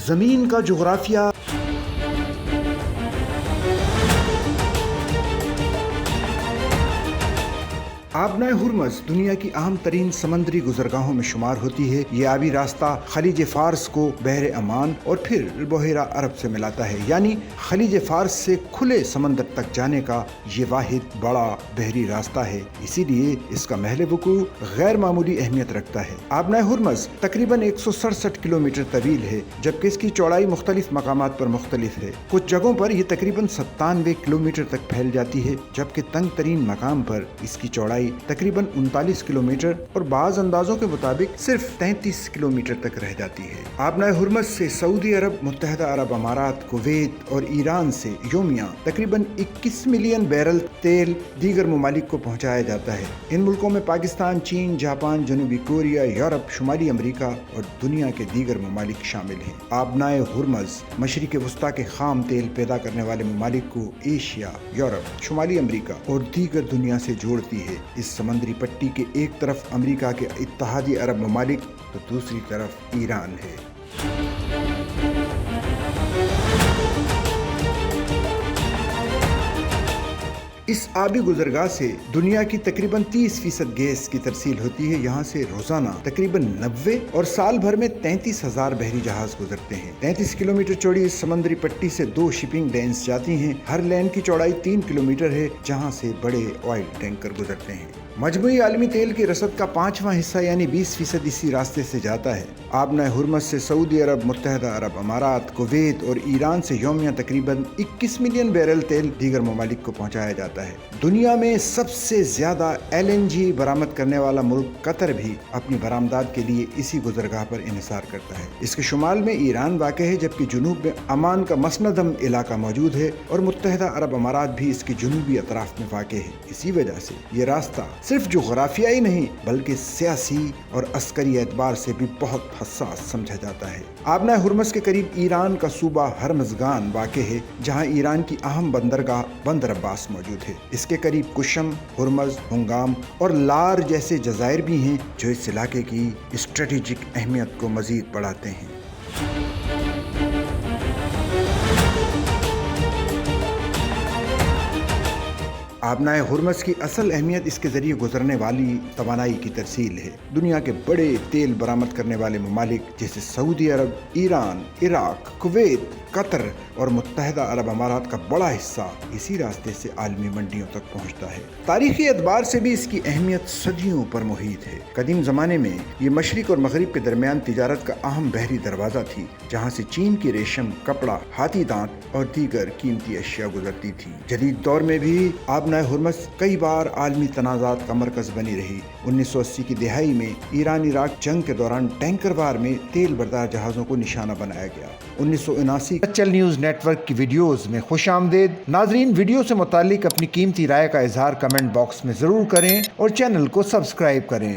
زمین کا جغرافیہ آبنائے ہرمز دنیا کی اہم ترین سمندری گزرگاہوں میں شمار ہوتی ہے۔ یہ آبی راستہ خلیج فارس کو بحر عمان اور پھر بحیرہ عرب سے ملاتا ہے، یعنی خلیج فارس سے کھلے سمندر تک جانے کا یہ واحد بڑا بحری راستہ ہے، اسی لیے اس کا محل وقوع غیر معمولی اہمیت رکھتا ہے۔ آبنائے ہرمز تقریباً 167 کلومیٹر طویل ہے، جبکہ اس کی چوڑائی مختلف مقامات پر مختلف ہے۔ کچھ جگہوں پر یہ تقریباً 97 کلومیٹر تک پھیل جاتی ہے، جبکہ تنگ ترین مقام پر اس کی چوڑائی تقریباً 39 کلومیٹر اور بعض اندازوں کے مطابق صرف 33 کلومیٹر تک رہ جاتی ہے۔ آبنائے ہرمز سے سعودی عرب، متحدہ عرب امارات، کویت اور ایران سے یومیہ تقریباً 21 ملین بیرل تیل دیگر ممالک کو پہنچایا جاتا ہے۔ ان ملکوں میں پاکستان، چین، جاپان، جنوبی کوریا، یورپ، شمالی امریکہ اور دنیا کے دیگر ممالک شامل ہیں۔ آبنائے ہرمز مشرق وسطیٰ کے خام تیل پیدا کرنے والے ممالک کو ایشیا، یورپ، شمالی امریکہ اور دیگر دنیا سے جوڑتی ہے۔ اس سمندری پٹی کے ایک طرف امریکہ کے اتحادی عرب ممالک تو دوسری طرف ایران ہے۔ اس آبی گزرگاہ سے دنیا کی تقریباً 30% گیس کی ترسیل ہوتی ہے۔ یہاں سے روزانہ تقریباً 90 اور سال بھر میں 33,000 بحری جہاز گزرتے ہیں۔ 33 کلومیٹر چوڑی اس سمندری پٹی سے 2 شپنگ لینز جاتی ہیں۔ ہر لین کی چوڑائی 3 کلومیٹر ہے، جہاں سے بڑے آئل ٹینکر گزرتے ہیں۔ مجموعی عالمی تیل کی رسد کا 5واں حصہ یعنی 20% اسی راستے سے جاتا ہے۔ آبنائے ہرمز سے سعودی عرب، متحدہ عرب امارات، کویت اور ایران سے یومیہ تقریباً 21 ملین بیرل تیل دیگر ممالک کو پہنچایا جاتا ہے۔ دنیا میں سب سے زیادہ LNG برآمد کرنے والا ملک قطر بھی اپنی برآمدات کے لیے اسی گزرگاہ پر انحصار کرتا ہے۔ اس کے شمال میں ایران واقع ہے، جبکہ جنوب میں عمان کا مسندم علاقہ موجود ہے اور متحدہ عرب امارات بھی اس کے جنوبی اطراف میں واقع ہے۔ اسی وجہ سے یہ راستہ صرف جغرافیائی نہیں بلکہ سیاسی اور عسکری اعتبار سے بھی بہت حساس سمجھا جاتا ہے۔ آبنائے ہرمز کے قریب ایران کا صوبہ ہرمزگان واقع ہے، جہاں ایران کی اہم بندرگاہ بندر عباس موجود ہے۔ اس کے قریب کشم، ہرمز، ہنگام اور لار جیسے جزائر بھی ہیں، جو اس علاقے کی اسٹریٹجک اہمیت کو مزید بڑھاتے ہیں۔ آبنائے ہرمز کی اصل اہمیت اس کے ذریعے گزرنے والی توانائی کی ترسیل ہے۔ دنیا کے بڑے تیل برآمد کرنے والے ممالک جیسے سعودی عرب، ایران، عراق، کویت، قطر اور متحدہ عرب امارات کا بڑا حصہ اسی راستے سے عالمی منڈیوں تک پہنچتا ہے۔ تاریخی اعتبار سے بھی اس کی اہمیت صدیوں پر محیط ہے۔ قدیم زمانے میں یہ مشرق اور مغرب کے درمیان تجارت کا اہم بحری دروازہ تھی، جہاں سے چین کی ریشم، کپڑا، ہاتھی دانت اور دیگر قیمتی اشیاء گزرتی تھی۔ جدید دور میں بھی آبنائے ہرمز کئی بار عالمی تنازعات کا مرکز بنی رہی۔ 1980 کی دہائی میں ایران عراق جنگ کے دوران ٹینکر وار میں تیل بردار جہازوں کو نشانہ بنایا گیا۔ 1979 سچل نیوز نیٹ ورک کی ویڈیوز میں خوش آمدید۔ ناظرین، ویڈیو سے متعلق اپنی قیمتی رائے کا اظہار کمنٹ باکس میں ضرور کریں اور چینل کو سبسکرائب کریں۔